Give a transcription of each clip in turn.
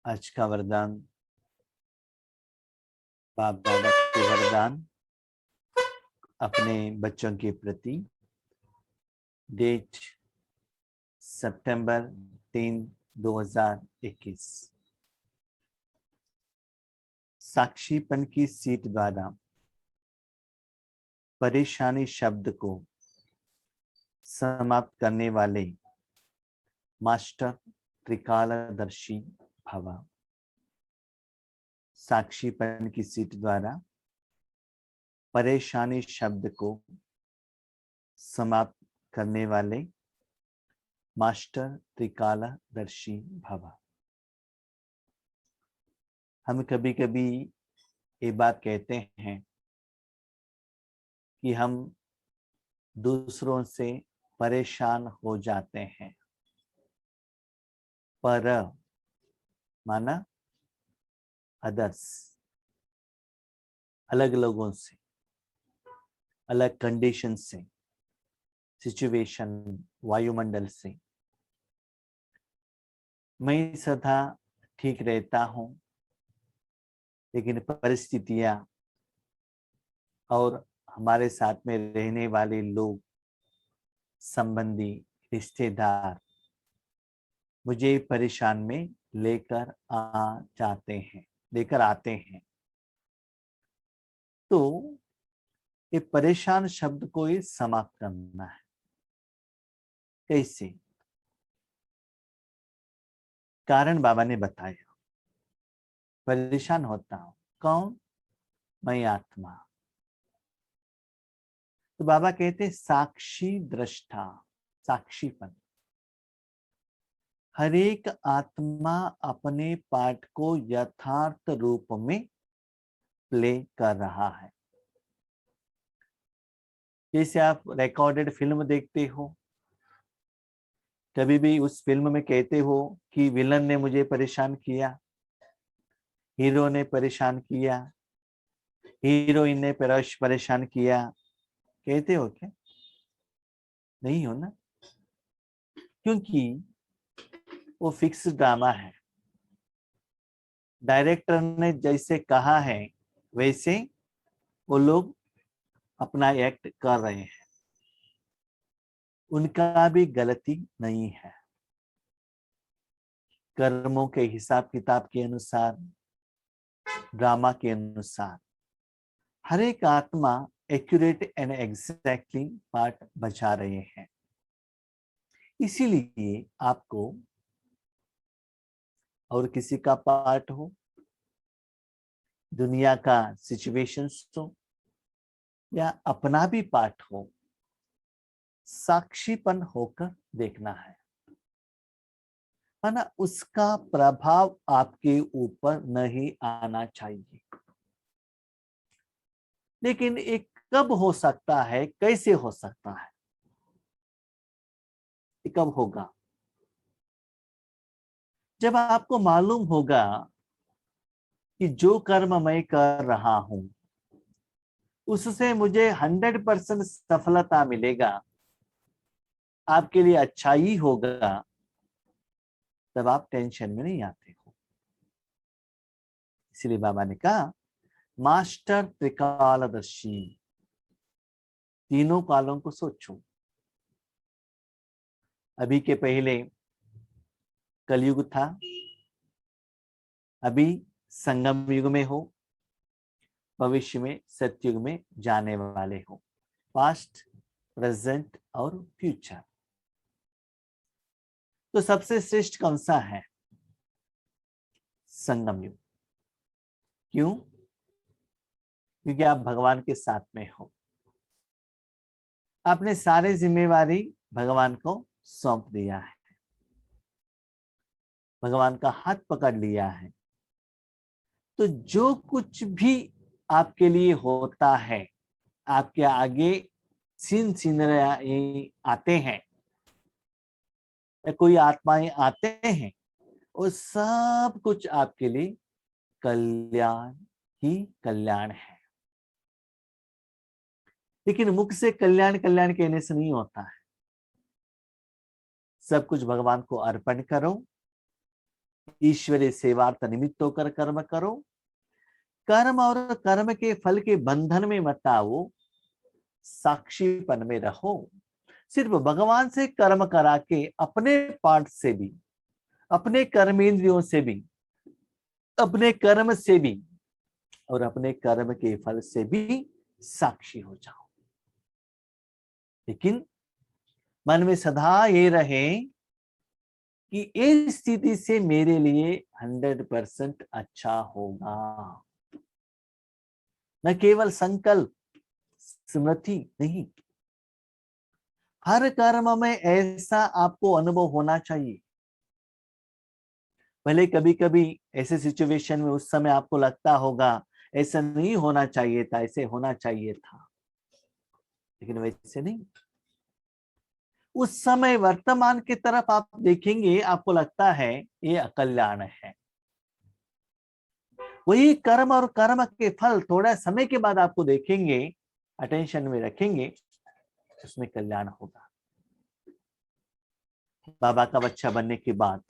आज का वरदान, बाप दादा के वरदान अपने बच्चों के प्रति। डेट सितंबर 3, 2021। साक्षीपन की सीट द्वारा परेशानी शब्द को समाप्त करने वाले मास्टर त्रिकालदर्शी भव। साक्षीपन की सीट द्वारा परेशानी शब्द को समाप्त करने वाले मास्टर त्रिकालदर्शी भव। हम कभी कभी ये बात कहते हैं कि हम दूसरों से परेशान हो जाते हैं। पर माना अदर्स, अलग लोगों से, अलग कंडीशन से, सिचुएशन, वायुमंडल से। मैं सदा ठीक रहता हूं, लेकिन परिस्थितियां और हमारे साथ में रहने वाले लोग, संबंधी, रिश्तेदार मुझे परेशान में लेकर आते हैं। तो ये परेशान शब्द को ही समाप्त करना है। कैसे? कारण बाबा ने बताया। परेशान होता हूं, कौन? मैं आत्मा। तो बाबा कहते साक्षी दृष्टा, साक्षीपन। हर एक आत्मा अपने पाठ को यथार्थ रूप में प्ले कर रहा है। जैसे आप रिकॉर्डेड फिल्म देखते हो, कभी भी उस फिल्म में कहते हो कि विलन ने मुझे परेशान किया, हीरो ने परेशान किया, हीरोइन ने परेशान किया, कहते हो क्या? नहीं हो ना, क्योंकि वो फिक्स ड्रामा है। डायरेक्टर ने जैसे कहा है वैसे वो लोग अपना एक्ट कर रहे हैं। उनका भी गलती नहीं है। कर्मों के हिसाब किताब के अनुसार, ड्रामा के अनुसार हर एक आत्मा एक्यूरेट एंड एग्जैक्टली पार्ट बचा रहे हैं। इसीलिए आपको और किसी का पार्ट हो, दुनिया का सिचुएशंस हो, या अपना भी पार्ट हो, साक्षीपन होकर देखना है ना। उसका प्रभाव आपके ऊपर नहीं आना चाहिए। लेकिन एक कब हो सकता है, कैसे हो सकता है, कब होगा? जब आपको मालूम होगा कि जो कर्म मैं कर रहा हूं उससे मुझे 100% सफलता मिलेगा, आपके लिए अच्छा ही होगा, तब आप टेंशन में नहीं आते हो। इसलिए बाबा ने कहा मास्टर त्रिकालदर्शी, तीनों कालों को सोचो। अभी के पहले कलयुग था, अभी संगम युग में हो, भविष्य में सतयुग में जाने वाले हो। पास्ट, प्रेजेंट और फ्यूचर। तो सबसे श्रेष्ठ कौन सा है? संगम युग। क्यों? क्योंकि आप भगवान के साथ में हो। आपने सारी जिम्मेवारी भगवान को सौंप दिया है, भगवान का हाथ पकड़ लिया है। तो जो कुछ भी आपके लिए होता है, आपके आगे सीनरी आते हैं या कोई आत्माएं आते हैं, वो सब कुछ आपके लिए कल्याण ही कल्याण है। लेकिन मुख से कल्याण कल्याण कहने से नहीं होता है। सब कुछ भगवान को अर्पण करो, ईश्वरीय सेवार्थ निमित्त होकर कर्म करो, कर्म और कर्म के फल के बंधन में मत आओ, साक्षीपन में रहो। सिर्फ भगवान से कर्म करा के अपने पार्ट से भी, अपने कर्मेंद्रियों से भी, अपने कर्म से भी और अपने कर्म के फल से भी साक्षी हो जाओ। लेकिन मन में सदा ये रहे कि इस स्थिति से मेरे लिए 100% अच्छा होगा। न केवल संकल्प, स्मृति नहीं, हर कर्म में ऐसा आपको अनुभव होना चाहिए। भले कभी कभी ऐसे सिचुएशन में उस समय आपको लगता होगा ऐसा नहीं होना चाहिए था, ऐसे होना चाहिए था, लेकिन वैसे नहीं। उस समय वर्तमान की तरफ आप देखेंगे, आपको लगता है ये अकल्याण है। वही कर्म और कर्म के फल थोड़ा समय के बाद आपको देखेंगे, अटेंशन में रखेंगे, उसमें कल्याण होगा। बाबा का बच्चा बनने के बाद,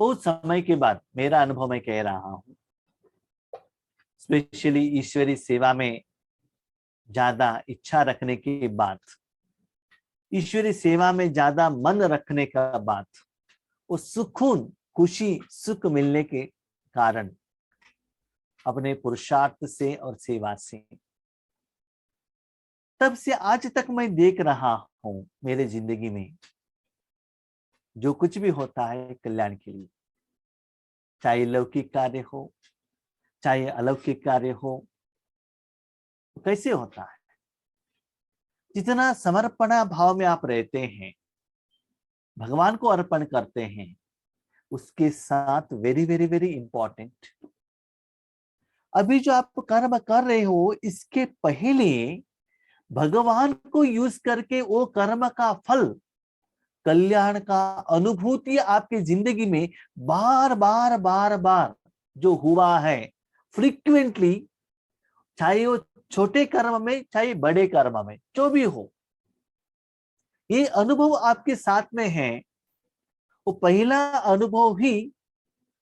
बहुत समय के बाद, मेरा अनुभव मैं कह रहा हूं, स्पेशली ईश्वरी सेवा में ज्यादा इच्छा रखने के बाद, ईश्वरी सेवा में ज्यादा मन रखने का बाद, वो सुकून, खुशी, सुख मिलने के कारण अपने पुरुषार्थ से और सेवा से, तब से आज तक मैं देख रहा हूं मेरे जिंदगी में जो कुछ भी होता है कल्याण के लिए, चाहे लौकिक कार्य हो, चाहे अलौकिक कार्य हो, कैसे होता है? जितना समर्पणा भाव में आप रहते हैं, भगवान को अर्पण करते हैं, उसके साथ वेरी वेरी वेरी इंपॉर्टेंट, अभी जो आप कर्म कर रहे हो इसके पहले भगवान को यूज करके वो कर्म का फल, कल्याण का अनुभूति आपकी जिंदगी में बार बार बार बार जो हुआ है फ्रीक्वेंटली, चाहे वो छोटे कर्म में चाहे बड़े कर्म में, जो भी हो, ये अनुभव आपके साथ में है, वो पहला अनुभव ही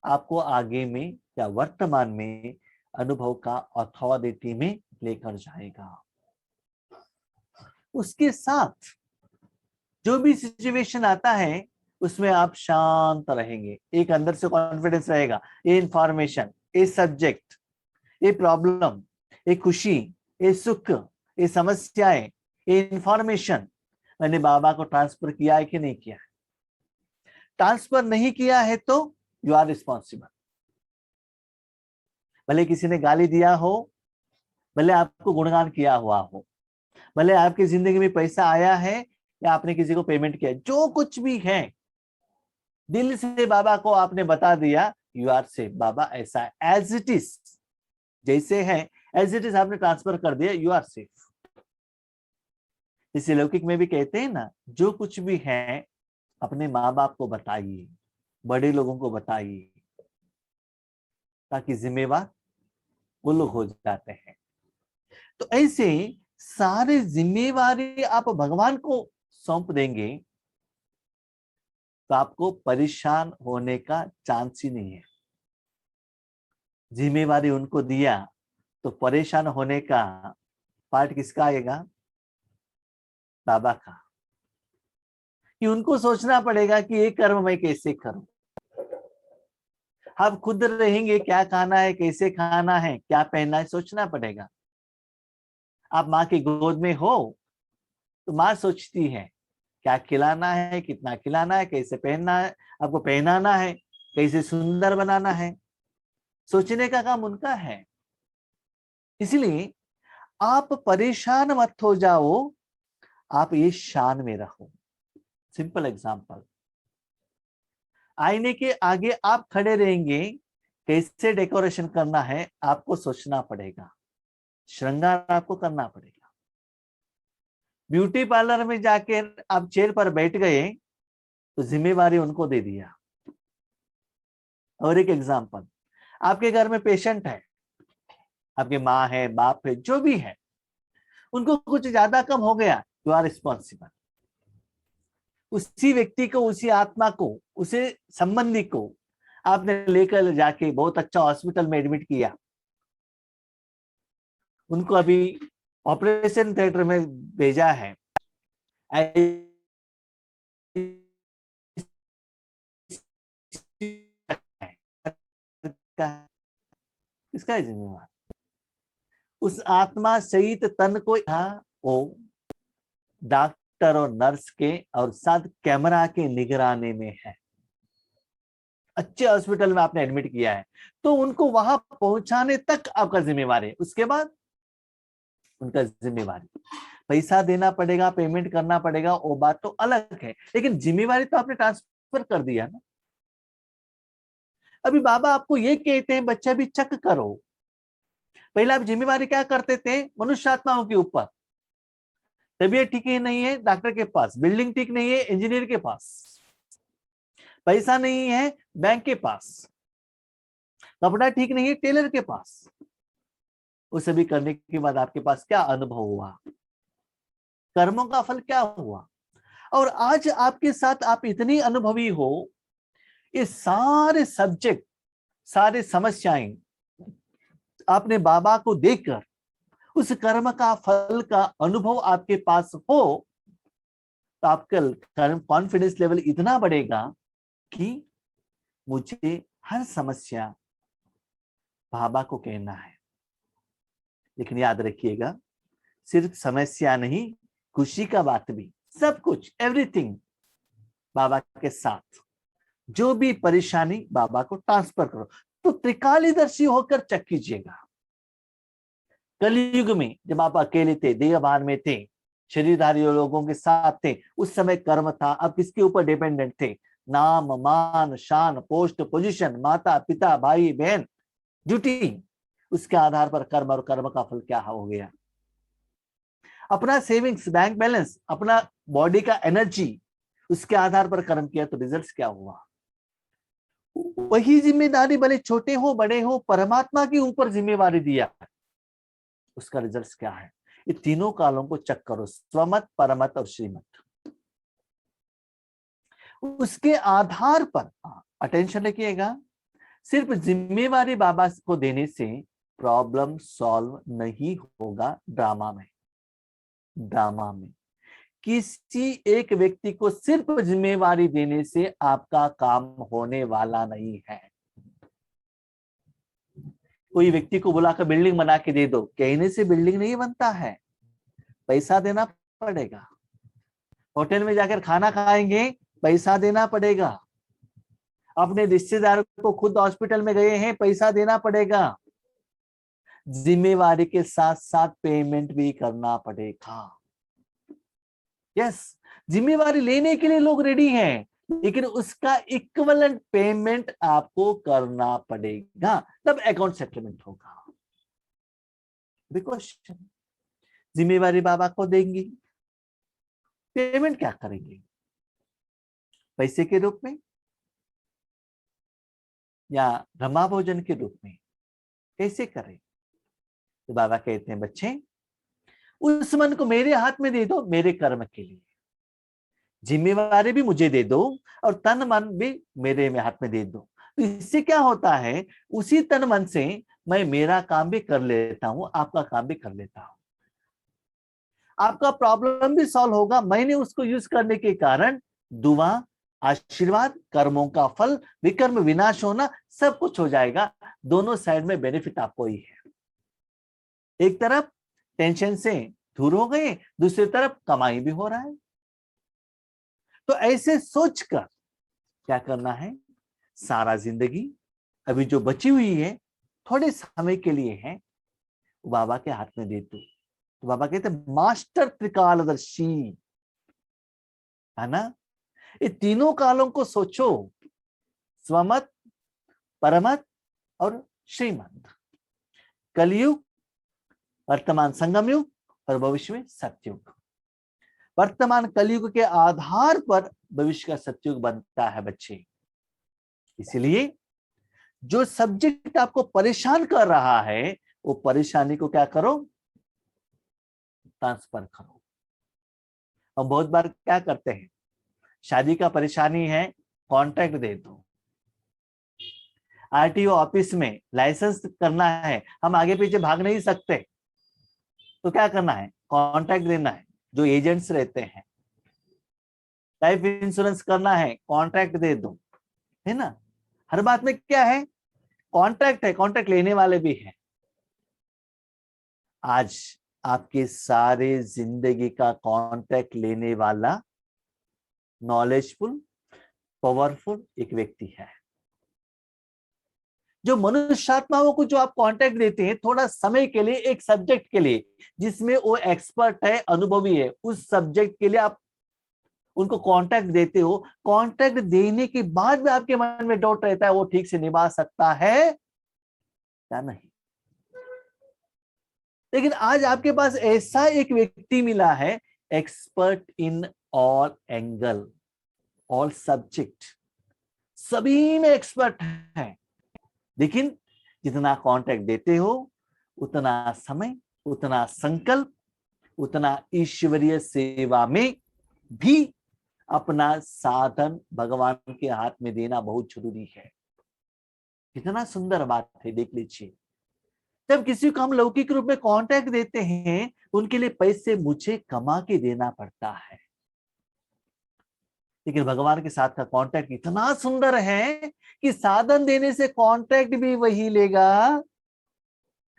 आपको आगे में या वर्तमान में अनुभव का अथॉरिटी में लेकर जाएगा। उसके साथ जो भी सिचुएशन आता है उसमें आप शांत रहेंगे, एक अंदर से कॉन्फिडेंस रहेगा, ये इंफॉर्मेशन, ये सब्जेक्ट, ये प्रॉब्लम, ये खुशी, ये सुख, ये समस्याएं, ये इंफॉर्मेशन मैंने बाबा को ट्रांसफर किया है कि नहीं किया है? ट्रांसफर नहीं किया है तो यू आर रिस्पॉन्सिबल। भले किसी ने गाली दिया हो, भले आपको गुणगान किया हुआ हो, भले आपकी जिंदगी में पैसा आया है या आपने किसी को पेमेंट किया, जो कुछ भी है, दिल से बाबा को आपने बता दिया, यू आर सेफ। बाबा ऐसा एज इट इज, जैसे है एज इट इज आपने ट्रांसफर कर दिया, यू आर सेफ। इसी लौकिक में भी कहते हैं ना, जो कुछ भी है अपने माँ बाप को बताइए, बड़े लोगों को बताइए, ताकि जिम्मेवार वो लोग हो जाते हैं। तो ऐसे सारे जिम्मेवारी आप भगवान को सौंप देंगे तो आपको परेशान होने का चांस ही नहीं है। जिम्मेवारी उनको दिया तो परेशान होने का पार्ट किसका आएगा? बाबा का। कि उनको सोचना पड़ेगा कि ये कर्म मैं कैसे करूं। आप खुद रहेंगे, क्या खाना है, कैसे खाना है, क्या पहनना है, सोचना पड़ेगा। आप माँ की गोद में हो तो माँ सोचती है क्या खिलाना है, कितना खिलाना है, कैसे पहनना है, आपको पहनाना है, कैसे सुंदर बनाना है, सोचने का काम उनका है। इसलिए आप परेशान मत हो जाओ, आप ये शान में रहो। सिंपल एग्जांपल, आईने के आगे आप खड़े रहेंगे, कैसे डेकोरेशन करना है आपको सोचना पड़ेगा, श्रृंगार आपको करना पड़ेगा। ब्यूटी पार्लर में जाके आप चेयर पर बैठ गए तो जिम्मेवारी उनको दे दिया। और एक एग्जांपल, आपके घर में पेशेंट है, आपके माँ है, बाप है, जो भी है, उनको कुछ ज्यादा कम हो गया, यू आर रिस्पॉन्सिबल। उसी व्यक्ति को, उसी आत्मा को, उसे संबंधी को आपने लेकर जाके बहुत अच्छा हॉस्पिटल में एडमिट किया, उनको अभी ऑपरेशन थिएटर में भेजा है, किसका है जिम्मेवार? उस आत्मा सहित तन को वो डॉक्टर और नर्स के और साथ कैमरा के निगरानी में है। अच्छे हॉस्पिटल में आपने एडमिट किया है तो उनको वहां पहुंचाने तक आपका जिम्मेवारी है। उसके बाद उनका जिम्मेवारी, पैसा देना पड़ेगा, पेमेंट करना पड़ेगा, वो बात तो अलग है, लेकिन जिम्मेवारी तो आपने ट्रांसफर कर दिया ना। अभी बाबा आपको ये कहते हैं बच्चा भी चेक करो, पहले आप जिम्मेवारी क्या करते थे मनुष्य आत्माओं के ऊपर, तबीयत ठीक ही नहीं है डॉक्टर के पास, बिल्डिंग ठीक नहीं है इंजीनियर के पास, पैसा नहीं है बैंक के पास, कपड़ा ठीक नहीं है टेलर के पास। वो सभी करने के बाद आपके पास क्या अनुभव हुआ, कर्मों का फल क्या हुआ? और आज आपके साथ आप इतनी अनुभवी हो, ये सारे सब्जेक्ट, सारे समस्याएं आपने बाबा को देखकर उस कर्म का फल का अनुभव आपके पास हो तो आपका कॉन्फिडेंस लेवल इतना बढ़ेगा कि मुझे हर समस्या बाबा को कहना है। लेकिन याद रखिएगा, सिर्फ समस्या नहीं, खुशी का बात भी, सब कुछ, एवरीथिंग बाबा के साथ। जो भी परेशानी बाबा को ट्रांसफर करो, तो त्रिकालीदर्शी होकर चेक कीजिएगा। कलयुग में जब आप अकेले थे, देहभान में थे, शरीरधारी लोगों के साथ थे, उस समय कर्म था, अब किसके ऊपर डिपेंडेंट थे? नाम, मान, शान, पोस्ट, पोजीशन, माता पिता, भाई बहन, ड्यूटी, उसके आधार पर कर्म, और कर्म का फल क्या हो गया? अपना सेविंग्स, बैंक बैलेंस, अपना बॉडी का एनर्जी, उसके आधार पर कर्म किया तो रिजल्ट्स क्या हुआ? वही जिम्मेदारी भले छोटे हो बड़े हो, परमात्मा के ऊपर जिम्मेवारी दिया, उसका रिजल्ट्स क्या है? ये तीनों कालों को चेक करो, स्वमत, परमत और श्रीमत। उसके आधार पर अटेंशन रखिएगा, सिर्फ जिम्मेवारी बाबा को देने से प्रॉब्लम सॉल्व नहीं होगा। ड्रामा में किसी एक व्यक्ति को सिर्फ जिम्मेवारी देने से आपका काम होने वाला नहीं है। कोई व्यक्ति को बुलाकर बिल्डिंग बना के दे दो, कहने से बिल्डिंग नहीं बनता है, पैसा देना पड़ेगा। होटल में जाकर खाना खाएंगे, पैसा देना पड़ेगा। अपने रिश्तेदार को खुद हॉस्पिटल में गए हैं, पैसा देना पड़ेगा। जिम्मेवारी के साथ साथ पेमेंट भी करना पड़ेगा। यस, जिम्मेवारी लेने के लिए लोग रेडी हैं, लेकिन उसका इक्विवेलेंट पेमेंट आपको करना पड़ेगा, तब अकाउंट सेटलमेंट होगा। क्वेश्चन, जिम्मेवारी बाबा को देंगी, पेमेंट क्या करेंगे? पैसे के रूप में या ब्रह्मा भोजन के रूप में? कैसे करें? तो बाबा कहते हैं बच्चे, उस मन को मेरे हाथ में दे दो, मेरे कर्म के लिए। जिम्मेवारी भी मुझे दे दो और तन मन भी मेरे में हाथ में दे दो। तो इससे क्या होता है, उसी तन मन से मैं मेरा काम भी कर लेता हूं, आपका काम भी कर लेता हूं। आपका प्रॉब्लम भी सॉल्व होगा, मैंने उसको यूज करने के कारण दुआ, आशीर्वाद, कर्मों का फल, विकर्म विनाश होना, सब कुछ हो जाएगा। दोनों साइड में बेनिफिट आपको ही है। एक तरफ टेंशन से दूर हो गए, दूसरी तरफ कमाई भी हो रहा है। तो ऐसे सोचकर क्या करना है, सारा जिंदगी अभी जो बची हुई है थोड़े समय के लिए है, बाबा के हाथ में दे दो। तो बाबा कहते मास्टर त्रिकालदर्शी, है ना? ये तीनों कालों को सोचो, स्वमत, परमत और श्रीमत। कलयुग, वर्तमान संगम युग और भविष्य में सतयुग। वर्तमान कलयुग के आधार पर भविष्य का सतयुग बनता है बच्चे। इसलिए जो सब्जेक्ट आपको परेशान कर रहा है, वो परेशानी को क्या करो, ट्रांसफर करो। हम बहुत बार क्या करते हैं, शादी का परेशानी है, कॉन्ट्रैक्ट दे दो। आरटीओ ऑफिस में लाइसेंस करना है, हम आगे पीछे भाग नहीं सकते, तो क्या करना है, कॉन्ट्रैक्ट देना है, जो एजेंट्स रहते हैं। लाइफ इंश्योरेंस करना है, कॉन्ट्रैक्ट दे दो, है ना। हर बात में क्या है, कॉन्ट्रैक्ट है, कॉन्ट्रैक्ट लेने वाले भी हैं। आज आपके सारे जिंदगी का कॉन्ट्रैक्ट लेने वाला नॉलेजफुल, पावरफुल एक व्यक्ति है। जो मनुष्यात्माओं को जो आप कॉन्ट्रैक्ट देते हैं थोड़ा समय के लिए, एक सब्जेक्ट के लिए जिसमें वो एक्सपर्ट है, अनुभवी है, उस सब्जेक्ट के लिए आप उनको कॉन्ट्रैक्ट देते हो। कॉन्ट्रैक्ट देने के बाद भी आपके मन में डाउट रहता है वो ठीक से निभा सकता है या नहीं। लेकिन आज आपके पास ऐसा एक व्यक्ति मिला है, expert in all angle, all subject, सभी में एक्सपर्ट है। लेकिन जितना कॉन्ट्रैक्ट देते हो उतना समय, उतना संकल्प, उतना ईश्वरीय सेवा में भी अपना साधन भगवान के हाथ में देना बहुत जरूरी है। कितना सुंदर बात है, देख लीजिए। जब किसी को हम लौकिक रूप में कॉन्ट्रैक्ट देते हैं उनके लिए पैसे मुझे कमा के देना पड़ता है, लेकिन भगवान के साथ का कॉन्ट्रैक्ट इतना सुंदर है कि साधन देने से कॉन्ट्रैक्ट भी वही लेगा,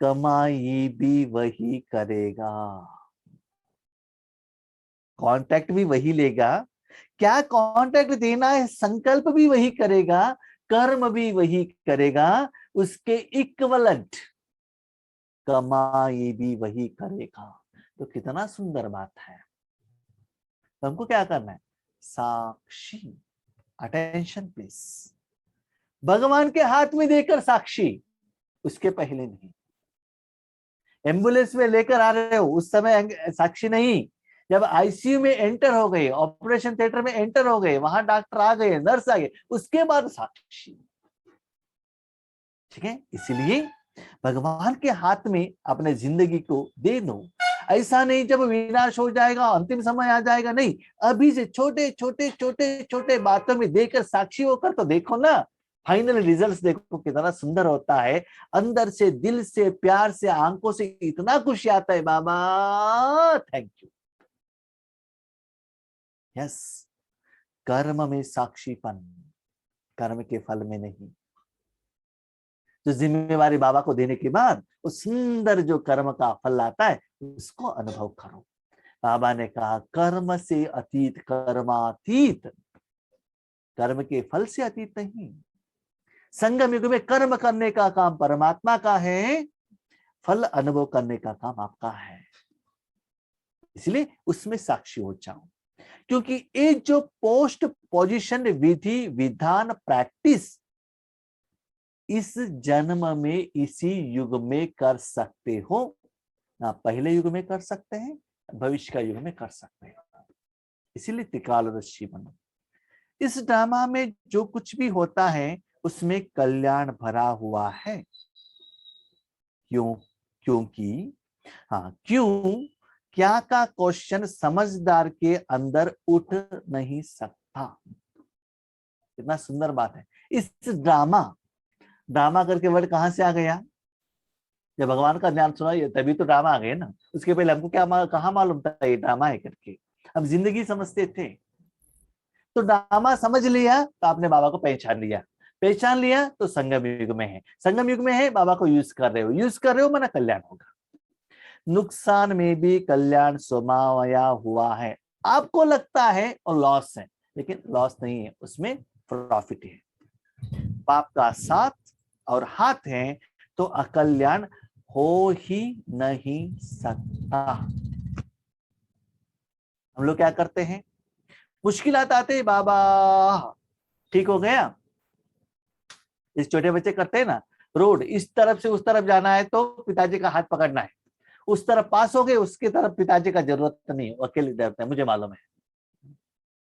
कमाई भी वही करेगा। कॉन्ट्रैक्ट भी वही लेगा, क्या कॉन्ट्रैक्ट देना है, संकल्प भी वही करेगा, कर्म भी वही करेगा, उसके इक्वलेंट कमाई भी वही करेगा। तो कितना सुंदर बात है। तो हमको क्या करना है, साक्षी, अटेंशन प्लीज। भगवान के हाथ में देकर साक्षी, उसके पहले नहीं। एम्बुलेंस में लेकर आ रहे हो उस समय साक्षी नहीं, जब आईसीयू में एंटर हो गए, ऑपरेशन थिएटर में एंटर हो गए, वहां डॉक्टर आ गए, नर्स आ गए, उसके बाद साक्षी। ठीक है, इसलिए भगवान के हाथ में अपने जिंदगी को दे दो। ऐसा नहीं जब विनाश हो जाएगा, अंतिम समय आ जाएगा, नहीं, अभी से छोटे छोटे छोटे छोटे बातों में देकर साक्षी होकर तो देखो ना, फाइनल रिजल्ट्स देखो कितना सुंदर होता है। अंदर से, दिल से, प्यार से, आंखों से इतना खुशी आता है, बाबा थैंक यू। यस, कर्म में साक्षीपन, कर्म के फल में नहीं। जो जिम्मेवारी बाबा को देने के बाद वो सुंदर जो कर्म का फल आता है उसको अनुभव करो। बाबा ने कहा कर्म से अतीत कर्मातीत, कर्म के फल से अतीत नहीं। संगम युग में कर्म करने का काम परमात्मा का है, फल अनुभव करने का काम आपका है। इसलिए उसमें साक्षी हो जाओ, क्योंकि ये जो पोस्ट पोजीशन विधि विधान प्रैक्टिस इस जन्म में इसी युग में कर सकते हो ना, पहले युग में कर सकते हैं, भविष्य का युग में कर सकते हैं। इसीलिए त्रिकालदर्शी बनो। इस ड्रामा में जो कुछ भी होता है उसमें कल्याण भरा हुआ है। क्यों? क्योंकि क्यों क्या का क्वेश्चन समझदार के अंदर उठ नहीं सकता। कितना सुंदर बात है। इस ड्रामा करके वर्ड कहां से आ गया? जब भगवान का ज्ञान सुना तभी तो ड्रामा आ गए ना। उसके पहले हमको कहाँ मालूम था ये ड्रामा है करके, हम जिंदगी समझते थे। तो ड्रामा समझ लिया तो आपने बाबा को पहचान लिया, पहचान लिया तो संगम युग में है, संगम युग में है, बाबा को यूज कर रहे हो, माना कल्याण होगा। नुकसान में भी कल्याण समाया हुआ है। आपको लगता है और लॉस है, लेकिन लॉस नहीं है, उसमें प्रॉफिट है। पाप का साथ और हाथ है तो अकल्याण हो ही नहीं सकता। हम लोग क्या करते हैं, मुश्किलात आते, बाबा ठीक हो गया। इस छोटे बच्चे करते हैं ना, रोड इस तरफ से उस तरफ जाना है तो पिताजी का हाथ पकड़ना है, उस तरफ पास हो गए, उसकी तरफ पिताजी का जरूरत नहीं, अकेले डरते हैं, मुझे मालूम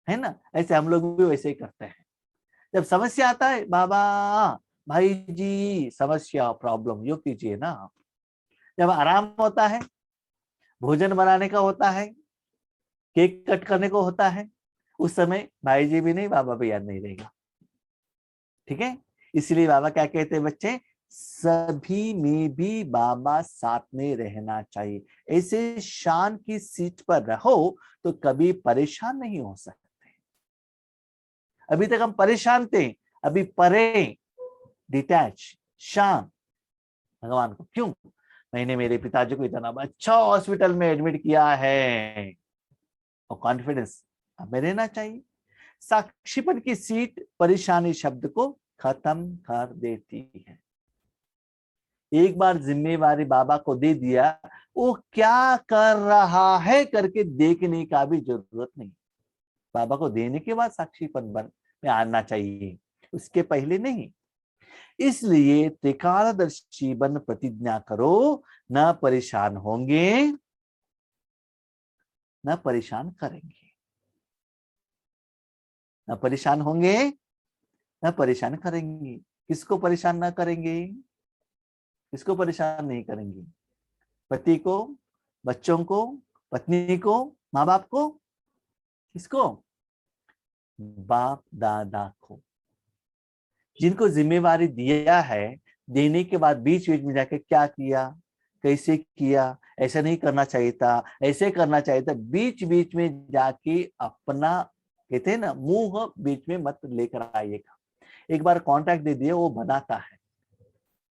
है ना। ऐसे हम लोग भी वैसे ही करते हैं। जब समस्या आता है, बाबा भाई जी समस्या प्रॉब्लम यो कीजिए ना। जब आराम होता है, भोजन बनाने का होता है, केक कट करने को होता है, उस समय भाई जी भी नहीं, बाबा भी याद नहीं रहेगा। ठीक है, इसलिए बाबा क्या कहते हैं बच्चे, सभी में भी बाबा साथ में रहना चाहिए। ऐसे शान की सीट पर रहो तो कभी परेशान नहीं हो सकते। अभी तक हम परेशान थे, अभी परे, डिटैच, शांत भगवान को। क्यों? मैंने मेरे पिताजी को इतना अच्छा हॉस्पिटल में एडमिट किया है, और कॉन्फिडेंस हमें रहना चाहिए। साक्षीपन की सीट परेशानी शब्द को खत्म कर देती है। एक बार जिम्मेवारी बाबा को दे दिया, वो क्या कर रहा है करके देखने का भी जरूरत नहीं। बाबा को देने के बाद साक्षीपन बन में आना चाहिए, उसके पहले नहीं। इसलिए त्रिकालदर्शी बन प्रतिज्ञा करो, न परेशान होंगे न परेशान करेंगे, न परेशान होंगे न परेशान करेंगे। किसको परेशान ना करेंगे? किसको परेशान नहीं करेंगे? पति को, बच्चों को, पत्नी को, माँ बाप को, किसको? बाप दादा को। जिनको जिम्मेवारी दिया है, देने के बाद बीच बीच में जाके क्या किया, कैसे किया, ऐसा नहीं करना चाहिए था, ऐसे करना चाहिए था, बीच बीच में जाके अपना, कहते हैं ना, मुंह बीच में मत लेकर आइएगा। एक बार कॉन्ट्रैक्ट दे दिए, वो बनाता है,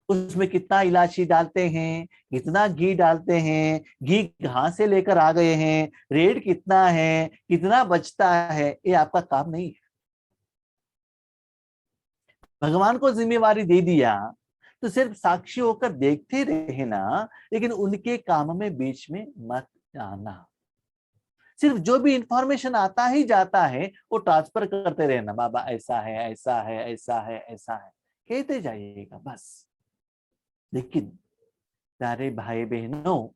उसमें कितना इलायची डालते हैं, कितना घी डालते हैं, घी कहां से लेकर आ गए हैं, रेट कितना है, कितना बचता है, ये आपका काम नहीं है। भगवान को जिम्मेवारी दे दिया तो सिर्फ साक्षी होकर देखते रहना, लेकिन उनके काम में बीच में मत आना। सिर्फ जो भी इंफॉर्मेशन आता ही जाता है वो ट्रांसफर करते रहना, बाबा ऐसा है, ऐसा है, ऐसा है, ऐसा है, कहते जाइएगा बस। लेकिन प्यारे भाई बहनों,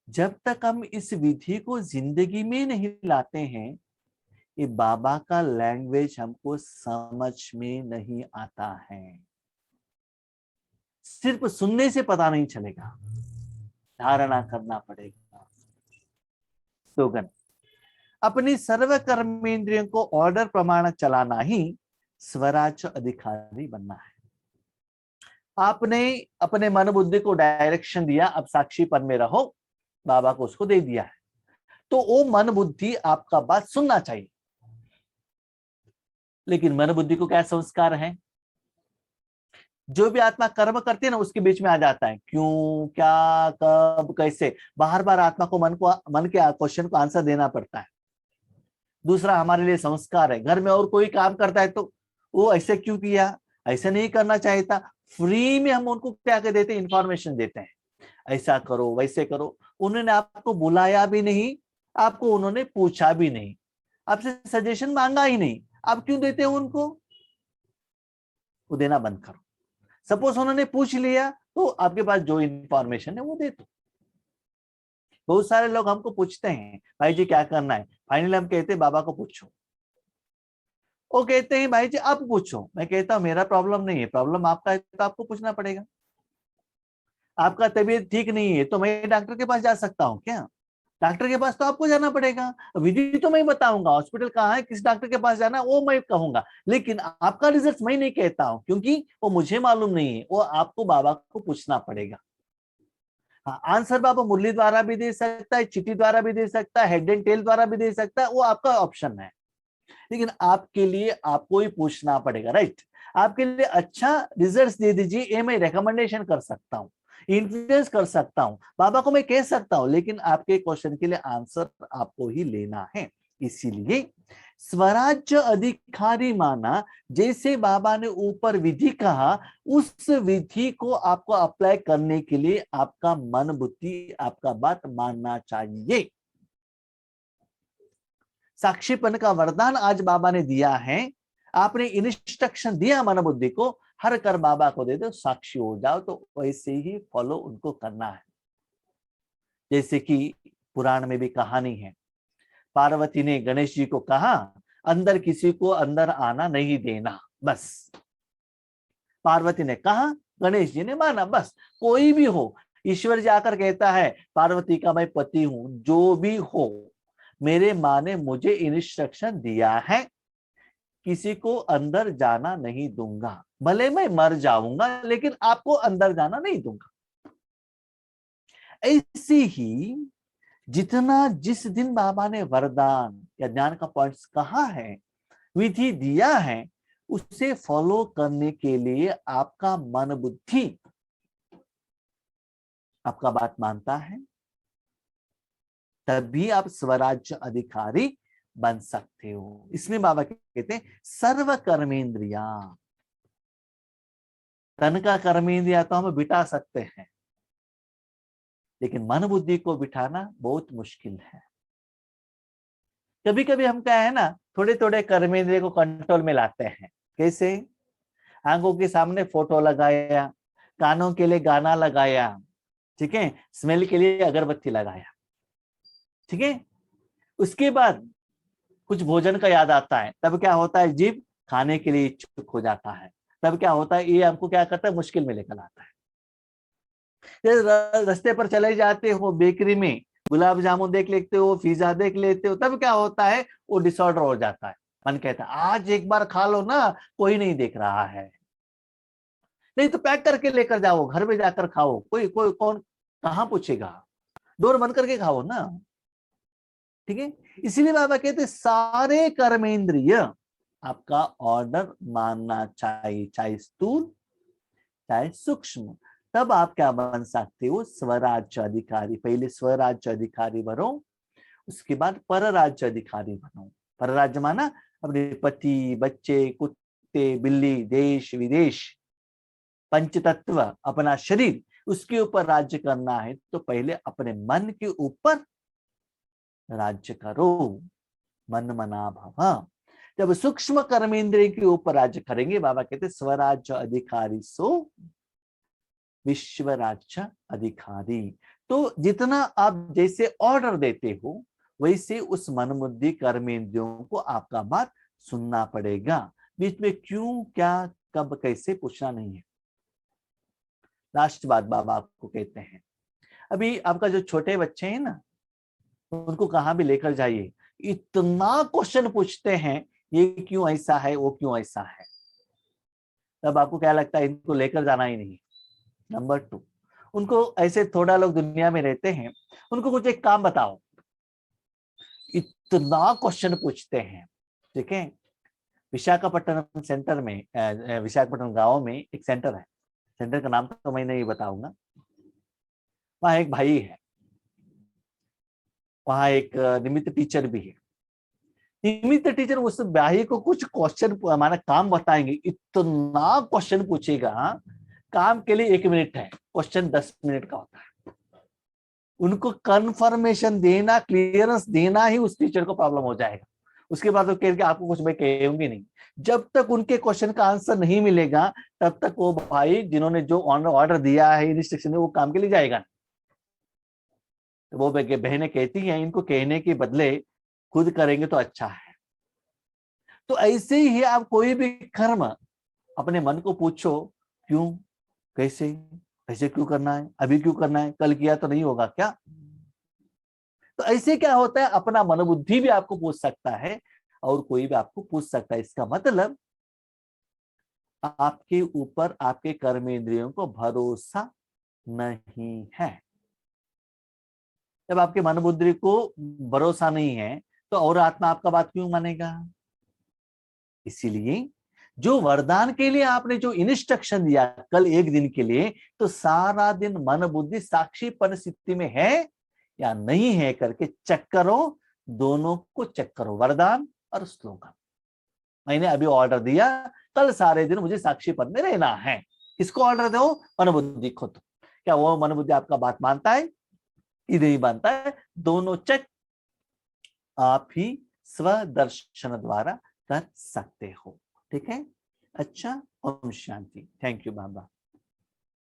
जब तक हम इस विधि को जिंदगी में नहीं लाते हैं, ये बाबा का लैंग्वेज हमको समझ में नहीं आता है। सिर्फ सुनने से पता नहीं चलेगा, धारणा करना पड़ेगा। स्लोगन, अपनी सर्व कर्मेंद्रियों को ऑर्डर प्रमाण चलाना ही स्वराज्य अधिकारी बनना है। आपने अपने मन बुद्धि को डायरेक्शन दिया, अब साक्षीपन में रहो, बाबा को उसको दे दिया है, तो वो मन बुद्धि आपका बात सुनना चाहिए। लेकिन मन बुद्धि को क्या संस्कार है? जो भी आत्मा कर्म करती है ना, उसके बीच में आ जाता है, क्यों, क्या, कब, कैसे, बार बार आत्मा को मन के क्वेश्चन को आंसर देना पड़ता है। दूसरा हमारे लिए संस्कार है, घर में और कोई काम करता है तो वो ऐसे क्यों किया, ऐसे नहीं करना चाहिए था। फ्री में हम उनको क्या कर देते हैं, इंफॉर्मेशन देते हैं, ऐसा करो, वैसे करो। उन्होंने आपको बुलाया भी नहीं, आपको उन्होंने पूछा भी नहीं, आपसे सजेशन मांगा ही नहीं, आप क्यों देते हो उनको? वो देना बंद करो। सपोज उन्होंने पूछ लिया तो आपके पास जो इंफॉर्मेशन है वो दे दो। बहुत सारे लोग हमको पूछते हैं, भाई जी क्या करना है, फाइनली हम कहते हैं बाबा को पूछो। वो कहते हैं भाई जी आप पूछो। मैं कहता हूं मेरा प्रॉब्लम नहीं है, प्रॉब्लम आपका है तो आपको पूछना पड़ेगा। आपका तबीयत ठीक नहीं है तो मैं डॉक्टर के पास जा सकता हूँ क्या? डॉक्टर के पास तो आपको जाना पड़ेगा। विधि तो मैं बताऊंगा, हॉस्पिटल कहाँ है, किस डॉक्टर के पास जाना है वो मैं कहूंगा, लेकिन आपका रिजल्ट मैं नहीं कहता हूँ, क्योंकि वो मुझे मालूम नहीं है, वो आपको बाबा को पूछना पड़ेगा। हाँ, आंसर बाबा मुरली द्वारा भी दे सकता है, चिट्ठी द्वारा भी दे सकता है, हेड एंड टेल द्वारा भी दे सकता है, वो आपका ऑप्शन है। लेकिन आपके लिए आपको ही पूछना पड़ेगा, राइट? आपके लिए अच्छा रिजल्ट्स दे दीजिए, ये मैं रिकमेंडेशन कर सकता हूँ, इन्फ्लुएंस कर सकता हूँ, बाबा को मैं कह सकता हूँ, लेकिन आपके क्वेश्चन के लिए आंसर आपको ही लेना है। इसीलिए स्वराज्य अधिकारी माना, जैसे बाबा ने ऊपर विधि कहा, उस विधि को आपको अप्लाई करने के लिए आपका मन बुद्धि आपका बात मानना चाहिए। साक्षीपन का वरदान आज बाबा ने दिया है, आपने इंस्ट्रक्शन दिया मन बुद्धि को, हर कर बाबा को दे दो, साक्षी हो जाओ, तो वैसे ही फॉलो उनको करना है। जैसे कि पुराण में भी कहानी है, पार्वती ने गणेश जी को कहा अंदर किसी को अंदर आना नहीं देना, बस पार्वती ने कहा, गणेश जी ने माना, बस। कोई भी हो, ईश्वर जाकर कहता है पार्वती का मैं पति हूं, जो भी हो, मेरे माँ ने मुझे इंस्ट्रक्शन दिया है, किसी को अंदर जाना नहीं दूंगा, भले मैं मर जाऊंगा लेकिन आपको अंदर जाना नहीं दूंगा। ऐसे ही जितना जिस दिन बाबा ने वरदान या ज्ञान का पॉइंट्स कहा है, विधि दिया है, उसे फॉलो करने के लिए आपका मन बुद्धि आपका बात मानता है, तभी आप स्वराज्य अधिकारी बन सकते हो। इसमें बाबा कहते हैं सर्व कर्मेंद्रिया। तन का कर्मेंद्रिया तो हम बिठा सकते हैं, लेकिन मन बुद्धि को बिठाना बहुत मुश्किल है। कभी कभी हम क्या है ना, थोड़े थोड़े कर्मेंद्रिय को कंट्रोल में लाते हैं। कैसे? आंखों के सामने फोटो लगाया, कानों के लिए गाना लगाया, ठीक है, स्मेल के लिए अगरबत्ती लगाया, ठीक है। उसके बाद कुछ भोजन का याद आता है, तब क्या होता है, जीभ खाने के लिए इच्छुक हो जाता है। तब क्या होता है, ये हमको क्या करता है, मुश्किल में लेकर आता है। रास्ते पर चले जाते हो, बेकरी में गुलाब जामुन देख लेते हो, पिज्जा देख लेते हो, तब क्या होता है, वो डिसऑर्डर हो जाता है। मन कहता है आज एक बार खा लो ना, कोई नहीं देख रहा है। नहीं तो पैक करके लेकर जाओ, घर में जाकर खाओ, कोई कोई कौन कहाँ पूछेगा, डोर बंद करके खाओ ना, ठीक है। इसीलिए बाबा कहते सारे कर्मेंद्रिय आपका ऑर्डर मानना चाहिए, चाहे स्थूल चाहे सूक्ष्म। तब आप क्या बन सकते हो, स्वराज्य अधिकारी। पहले स्वराज्य अधिकारी बनो, उसके बाद पर राज्य अधिकारी बनो। पर राज्य माना अपने पति, बच्चे, कुत्ते, बिल्ली, देश विदेश, पंचतत्व, अपना शरीर, उसके ऊपर राज्य करना है तो पहले अपने मन के ऊपर राज्य करो। मन मना भव। जब सूक्ष्म कर्मेंद्रिय के ऊपर राज्य करेंगे, बाबा कहते स्वराज्य अधिकारी सो विश्व राज्य अधिकारी। तो जितना आप जैसे ऑर्डर देते हो, वैसे उस मन बुद्धि कर्मेंद्रियों को आपका बात सुनना पड़ेगा। बीच में क्यों, क्या, कब, कैसे पूछना नहीं है। लास्ट बात बाबा आपको कहते हैं, अभी आपका जो छोटे बच्चे हैं ना, उनको कहाँ भी लेकर जाइए, इतना क्वेश्चन पूछते हैं, ये क्यों ऐसा है, वो क्यों ऐसा है। तब आपको क्या लगता है, इनको लेकर जाना ही नहीं। नंबर 2, उनको ऐसे थोड़ा लोग दुनिया में रहते हैं, उनको कुछ एक काम बताओ, इतना क्वेश्चन पूछते हैं, ठीक है। विशाखापट्टनम सेंटर में, विशाखापट्टनम गांव में एक सेंटर है, सेंटर का नाम तो मैं नहीं बताऊंगा। वहां एक भाई है, वहां एक निमित्त टीचर भी है। निमित्त टीचर उस भाई को कुछ क्वेश्चन माना काम बताएंगे, इतना क्वेश्चन पूछेगा, काम के लिए 1 मिनट है, क्वेश्चन 10 मिनट का होता है। उनको कंफर्मेशन देना, क्लियरेंस देना ही उस टीचर को प्रॉब्लम हो जाएगा। उसके बाद वो कह के आपको कुछ मैं कहूंगी नहीं। जब तक उनके क्वेश्चन का आंसर नहीं मिलेगा, तब तक वो भाई जिन्होंने जो ऑर्डर दिया है, इंस्ट्रक्शन, वो काम के लिए जाएगा। तो वो बहनें कहती हैं, इनको कहने के बदले खुद करेंगे तो अच्छा है। तो ऐसे ही आप कोई भी कर्म अपने मन को पूछो, क्यों, कैसे, ऐसे क्यों करना है, अभी क्यों करना है, कल किया तो नहीं होगा क्या। तो ऐसे क्या होता है, अपना मन बुद्धि भी आपको पूछ सकता है और कोई भी आपको पूछ सकता है। इसका मतलब आपके ऊपर आपके कर्मेंद्रियों को भरोसा नहीं है। जब आपके मन बुद्धि को भरोसा नहीं है, तो और आत्मा आपका बात क्यों मानेगा। इसीलिए जो वरदान के लिए आपने जो इंस्ट्रक्शन दिया कल 1 दिन के लिए, तो सारा दिन मन बुद्धि साक्षी परिस्थिति में है या नहीं है करके चेक करो। दोनों को चेक करो, वरदान और स्लोगन। मैंने अभी ऑर्डर दिया, कल सारे दिन मुझे साक्षी पद में रहना है। किसको ऑर्डर दो, मन बुद्धि खुद। क्या वो मन बुद्धि आपका बात मानता है कि नहीं मानता है, दोनों चेक आप ही स्वदर्शन द्वारा कर सकते हो, ठीक है। अच्छा, Om Shanti. Thank you Baba.